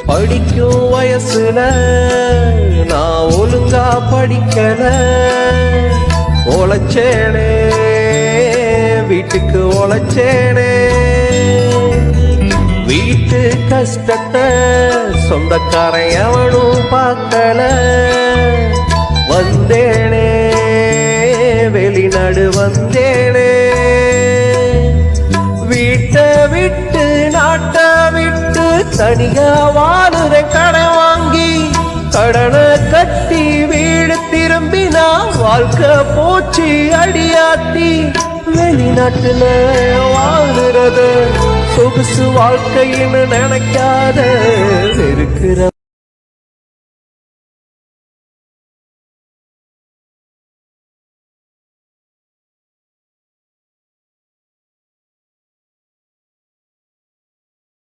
படிக்கும் வயசுல நான் ஒழுங்கா படிக்கல, உழைச்சேனே வீட்டுக்கு உழைச்சேனே, வீட்டு கஷ்டத்தை சொந்தக்காரன் எவனும் பார்க்கல, வந்தேனே வெளிநாடு வந்தேனே, வீட்டை விட்டு நாட்டை விட்டு தனியா வாழுற கடை வாங்கி, கடனை கட்டி வீடு திரும்பினா வாழ்க்கை போச்சு அடியாத்தி, வெளிநாட்டுல வாழுறது சொகுசு வாழ்க்கைன்னு நினைக்காத இருக்கிற